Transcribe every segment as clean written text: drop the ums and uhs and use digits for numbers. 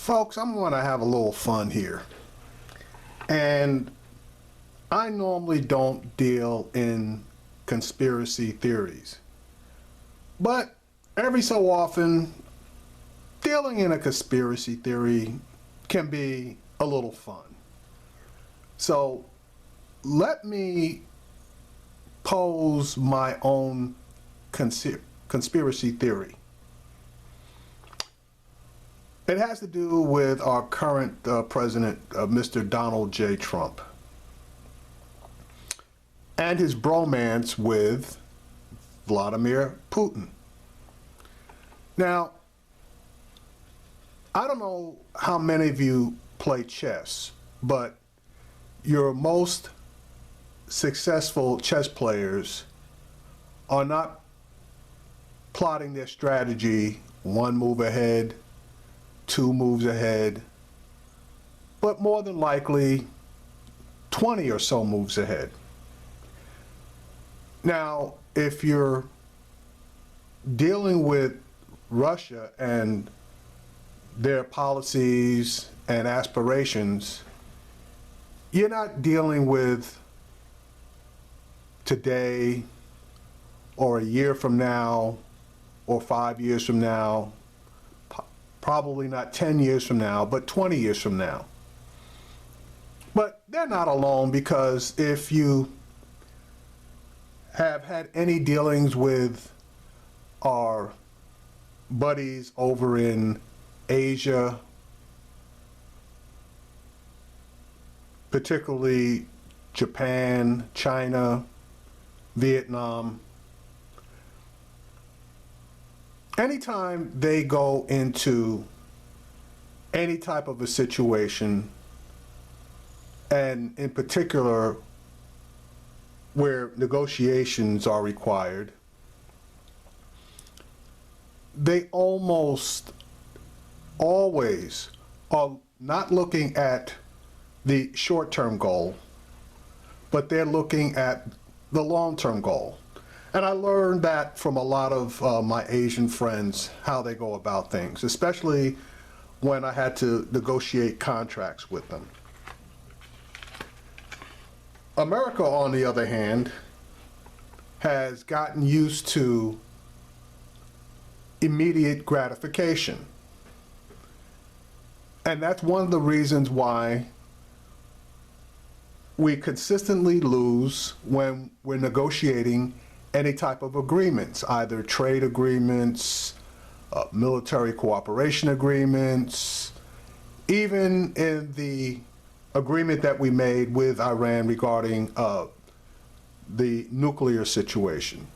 Folks, I'm going to have a little fun here. And I normally don't deal in conspiracy theories. But every so often, dealing in a conspiracy theory can be a little fun. So let me pose my own conspiracy theory. It has to do with our current president, Mr. Donald J. Trump, and his bromance with Vladimir Putin. Now, I don't know how many of you play chess, but your most successful chess players are not plotting their strategy one move ahead, two moves ahead, but more than likely 20 or so moves ahead. Now, if you're dealing with Russia and their policies and aspirations, you're not dealing with today or a year from now or 5 years from now, probably not 10 years from now, but 20 years from now. But they're not alone, because if you have had any dealings with our buddies over in Asia, particularly Japan, China, Vietnam, anytime they go into any type of a situation, and in particular where negotiations are required, they almost always are not looking at the short-term goal, but they're looking at the long-term goal. And I learned that from a lot of my Asian friends, how they go about things, especially when I had to negotiate contracts with them. America, on the other hand, has gotten used to immediate gratification. And that's one of the reasons why we consistently lose when we're negotiating any type of agreements, either trade agreements, military cooperation agreements, even in the agreement that we made with Iran regarding the nuclear situation.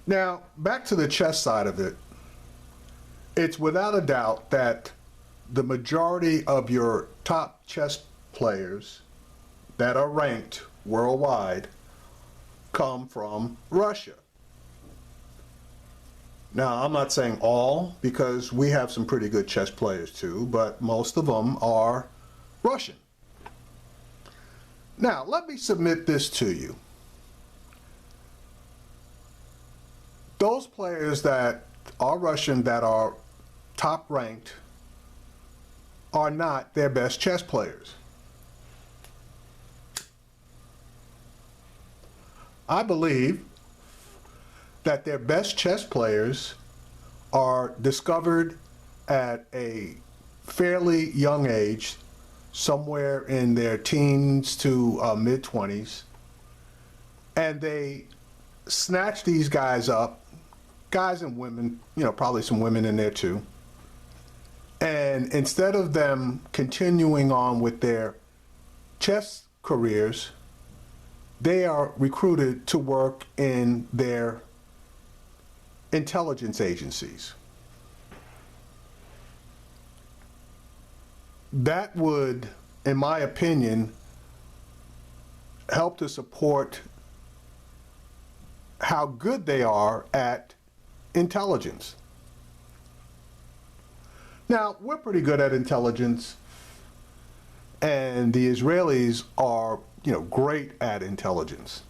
Now, back to the chess side of it, it's without a doubt that the majority of your top chess players that are ranked worldwide come from Russia. Now, I'm not saying all, because we have some pretty good chess players too, but most of them are Russian. Now, let me submit this to you. Those players that are Russian, that are top ranked, are not their best chess players. I believe that their best chess players are discovered at a fairly young age, somewhere in their teens to mid-20s, and they snatch these guys up, guys and women, probably some women in there too, and instead of them continuing on with their chess careers, they are recruited to work in their intelligence agencies. That would, in my opinion, help to support how good they are at intelligence. Now, we're pretty good at intelligence, and the Israelis are, great at intelligence.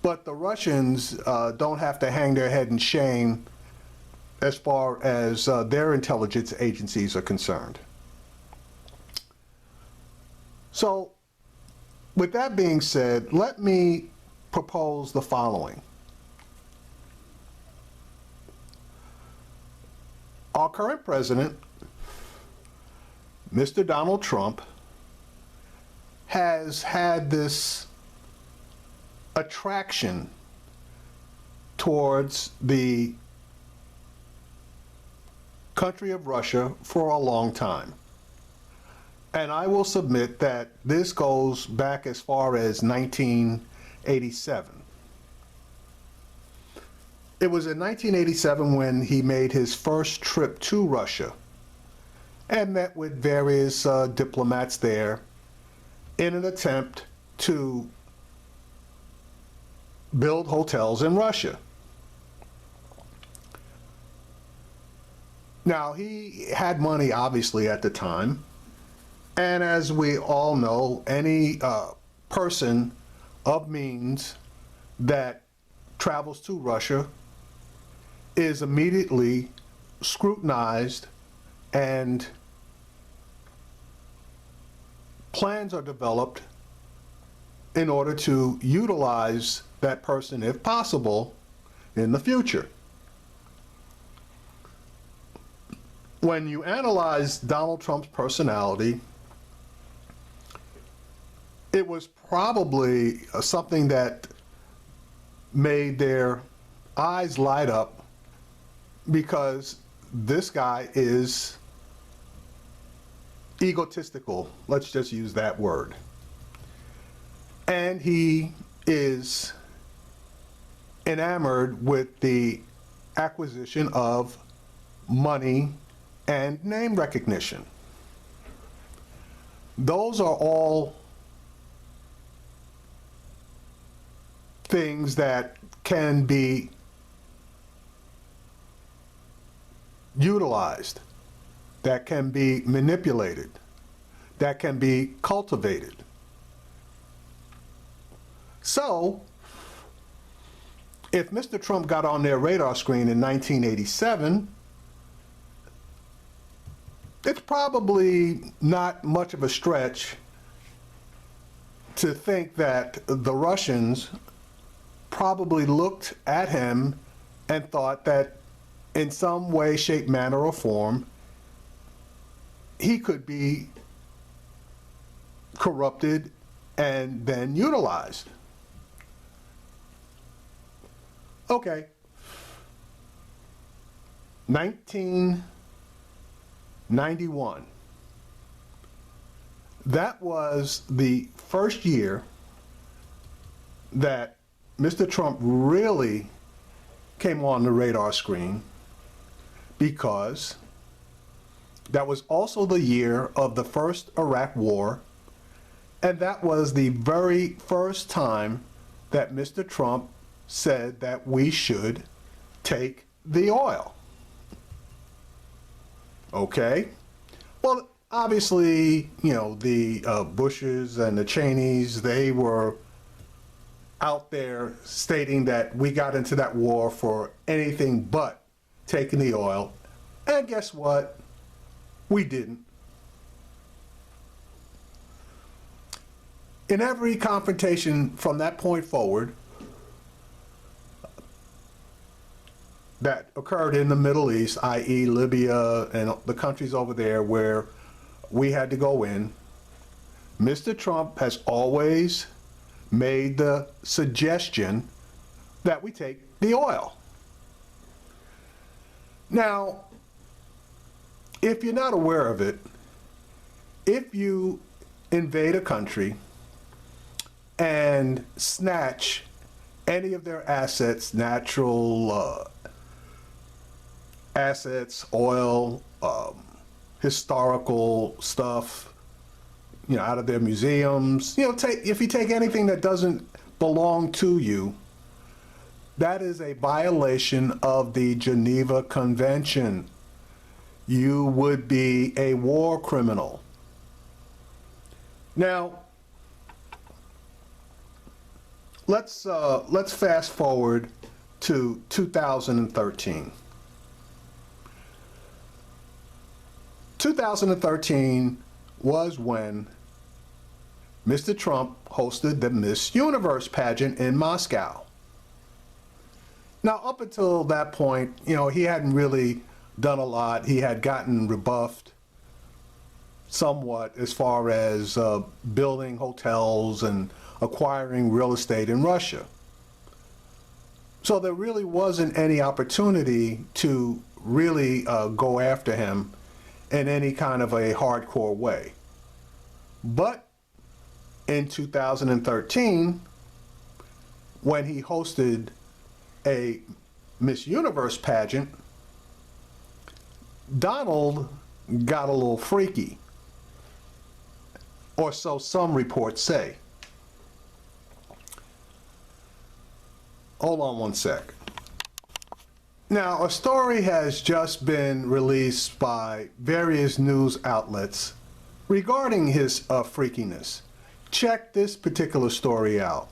But the Russians don't have to hang their head in shame as far as their intelligence agencies are concerned. So, with that being said, let me propose the following. Our current president, Mr. Donald Trump, has had this attraction towards the country of Russia for a long time. And I will submit that this goes back as far as 1987. It was in 1987 when he made his first trip to Russia and met with various diplomats there in an attempt to build hotels in Russia. Now, he had money, obviously, at the time. And as we all know, any person of means that travels to Russia is immediately scrutinized, and plans are developed in order to utilize that person, if possible, in the future. When you analyze Donald Trump's personality, it was probably something that made their eyes light up, because this guy is egotistical. Let's just use that word. And he is enamored with the acquisition of money and name recognition. Those are all things that can be utilized, that can be manipulated, that can be cultivated. So, if Mr. Trump got on their radar screen in 1987, it's probably not much of a stretch to think that the Russians probably looked at him and thought that in some way, shape, manner, or form, he could be corrupted and then utilized. Okay. 1991. That was the first year that Mr. Trump really came on the radar screen, because that was also the year of the first Iraq War, and that was the very first time that Mr. Trump said that we should take the oil. Okay? Well, obviously, you know, the Bushes and the Cheneys, they were out there stating that we got into that war for anything but taking the oil. And guess what? We didn't. In every confrontation from that point forward that occurred in the Middle East, i.e. Libya and the countries over there where we had to go in, Mr. Trump has always made the suggestion that we take the oil. Now, if you're not aware of it, if you invade a country and snatch any of their assets, natural assets, oil, historical stuff, you know, out of their museums, you know, if you take anything that doesn't belong to you, that is a violation of the Geneva Convention. You would be a war criminal. Now, let's fast forward to 2013. 2013 was when Mr. Trump hosted the Miss Universe pageant in Moscow. Now, up until that point, he hadn't really done a lot. He had gotten rebuffed somewhat as far as building hotels and acquiring real estate in Russia. So there really wasn't any opportunity to really go after him in any kind of a hardcore way. But in 2013, when he hosted a Miss Universe pageant, Donald got a little freaky, or so some reports say. Hold on one sec. Now, a story has just been released by various news outlets regarding his freakiness. Check this particular story out.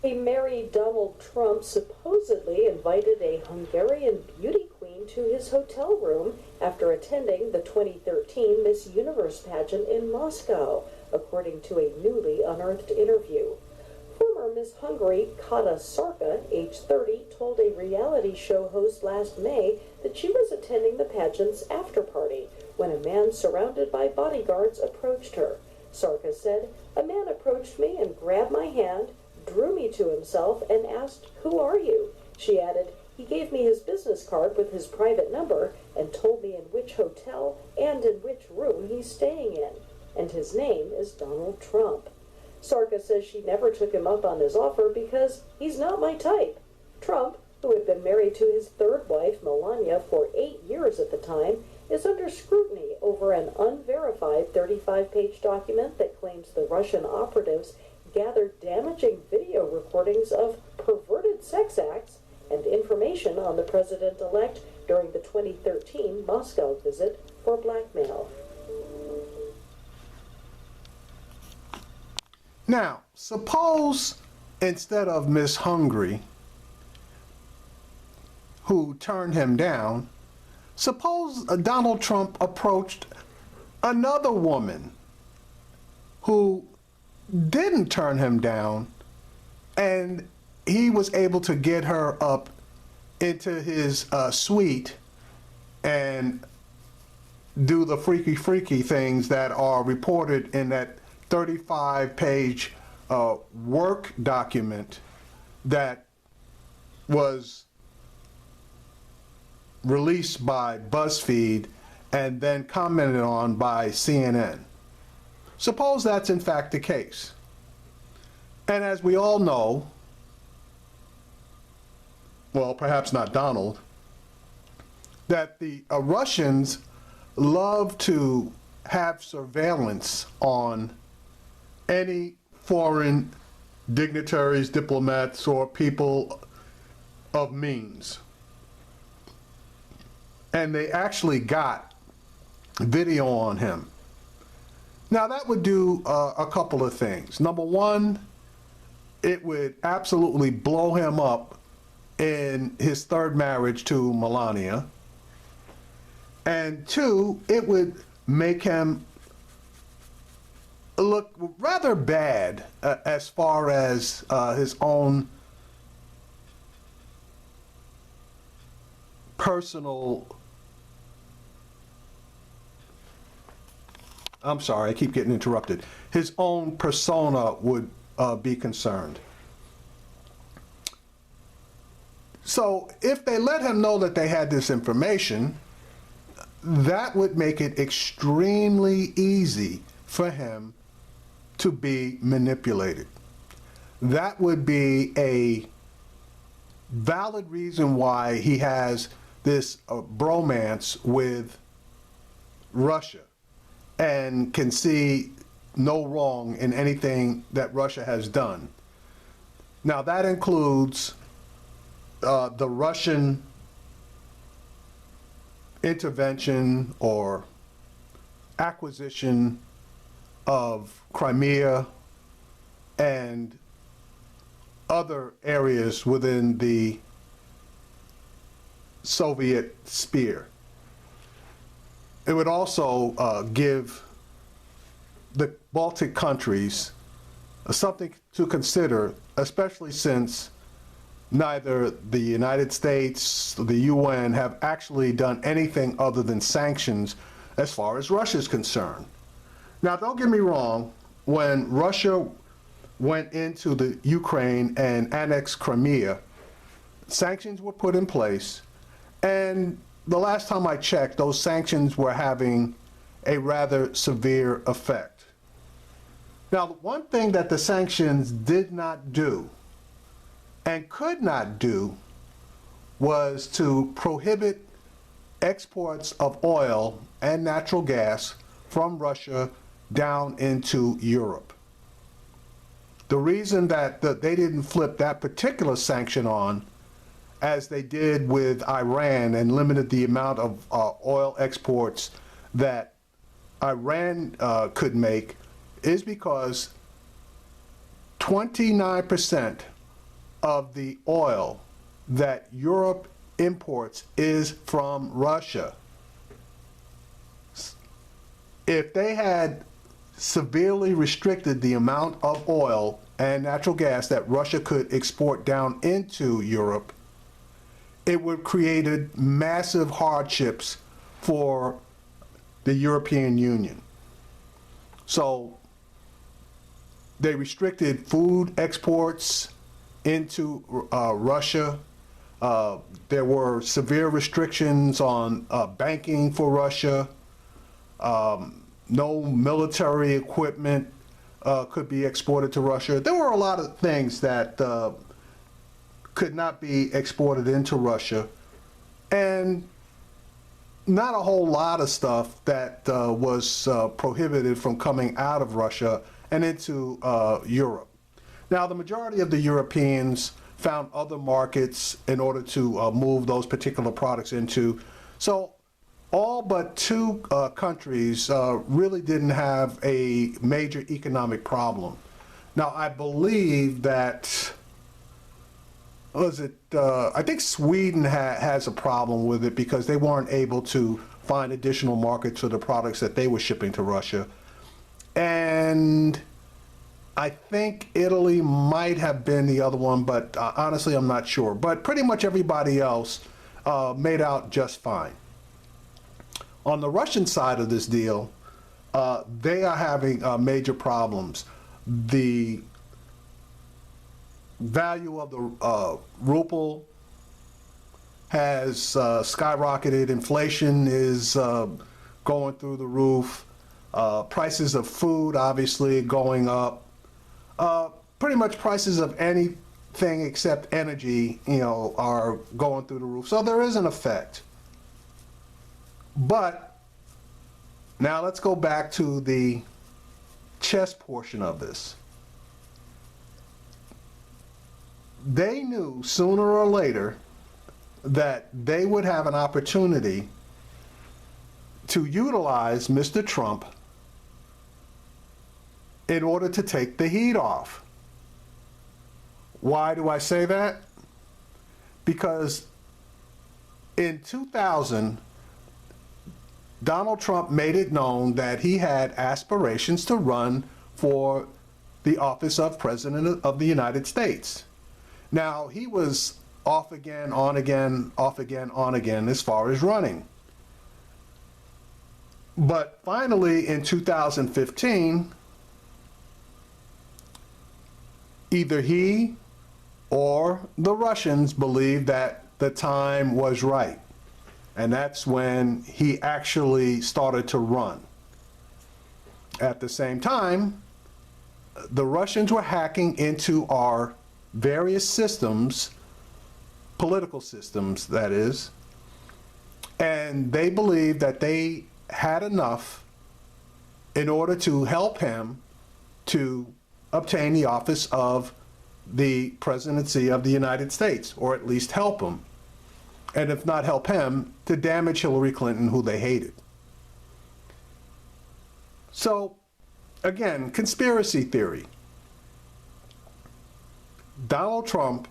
A married Donald Trump supposedly invited a Hungarian beauty queen to his hotel room after attending the 2013 Miss Universe pageant in Moscow, according to a newly unearthed interview. Former Miss Hungary Kata Sarka, age 30, told a reality show host last May that she was attending the pageant's after party when a man surrounded by bodyguards approached her. Sarka said, "A man approached me and grabbed my hand, drew me to himself, and asked, 'Who are you?' She added, 'He gave me his business card with his private number and told me in which hotel and in which room he's staying in. And his name is Donald Trump.' Sarka says she never took him up on his offer because he's not my type. Trump, who had been married to his third wife, Melania, for 8 years at the time, is under scrutiny over an unverified 35-page document that claims the Russian operatives gathered damaging video recordings of perverted sex acts and information on the president-elect during the 2013 Moscow visit for blackmail." Now, suppose instead of Miss Hungry, who turned him down, suppose Donald Trump approached another woman who didn't turn him down, and he was able to get her up into his suite and do the freaky things that are reported in that 35-page work document that was released by BuzzFeed and then commented on by CNN. Suppose that's in fact the case. And as we all know, well, perhaps not Donald, that the Russians love to have surveillance on any foreign dignitaries, diplomats, or people of means. And they actually got video on him. Now that would do a couple of things. Number one, it would absolutely blow him up in his third marriage to Melania. And two, it would make him look rather bad as far as his own personal, I'm sorry, I keep getting interrupted. His own persona would be concerned. So if they let him know that they had this information, that would make it extremely easy for him to be manipulated. That would be a valid reason why he has this bromance with Russia and can see no wrong in anything that Russia has done. Now that includes the Russian intervention or acquisition of Crimea and other areas within the Soviet sphere. it would also give the Baltic countries something to consider, especially since neither the United States, the UN have actually done anything other than sanctions as far as Russia is concerned. Now, don't get me wrong, when Russia went into the Ukraine and annexed Crimea, sanctions were put in place, and the last time I checked, those sanctions were having a rather severe effect. Now, the one thing that the sanctions did not do and could not do was to prohibit exports of oil and natural gas from Russia down into Europe. The reason that they didn't flip that particular sanction on, as they did with Iran and limited the amount of oil exports that Iran could make, is because 29% of the oil that Europe imports is from Russia. If they had severely restricted the amount of oil and natural gas that Russia could export down into Europe, it would create massive hardships for the European Union. So they restricted food exports into Russia. There were severe restrictions on banking for Russia. No military equipment could be exported to Russia. There were a lot of things that could not be exported into Russia, and not a whole lot of stuff that was prohibited from coming out of Russia and into Europe. Now, the majority of the Europeans found other markets in order to move those particular products into. So all but two countries really didn't have a major economic problem. Now, I believe that, I think Sweden has a problem with it because they weren't able to find additional markets for the products that they were shipping to Russia. And I think Italy might have been the other one, but honestly, I'm not sure. But pretty much everybody else made out just fine. On the Russian side of this deal, they are having major problems. The value of the ruble has skyrocketed. Inflation is going through the roof. Prices of food obviously going up. Pretty much prices of anything except energy, are going through the roof. So there is an effect. But now let's go back to the chess portion of this. They knew sooner or later that they would have an opportunity to utilize Mr. Trump in order to take the heat off. Why do I say that? Because in 2000, Donald Trump made it known that he had aspirations to run for the office of President of the United States. Now, he was off again, on again, off again, on again as far as running. But finally, in 2015, either he or the Russians believed that the time was right. And that's when he actually started to run. At the same time, the Russians were hacking into our various systems, political systems, that is, and they believed that they had enough in order to help him to obtain the office of the presidency of the United States, or at least help him. And if not help him, to damage Hillary Clinton, who they hated. So, again, conspiracy theory. Donald Trump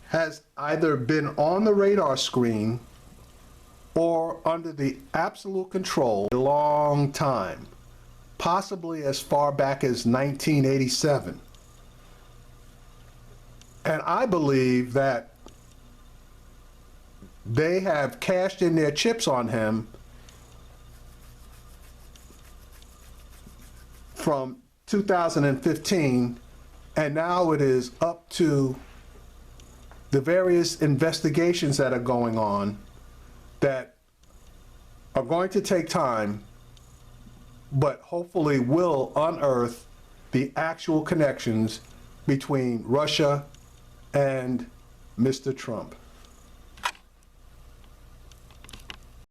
has either been on the radar screen or under the absolute control a long time, possibly as far back as 1987. And I believe that they have cashed in their chips on him from 2015, and now it is up to the various investigations that are going on that are going to take time, but hopefully will unearth the actual connections between Russia and Mr. Trump.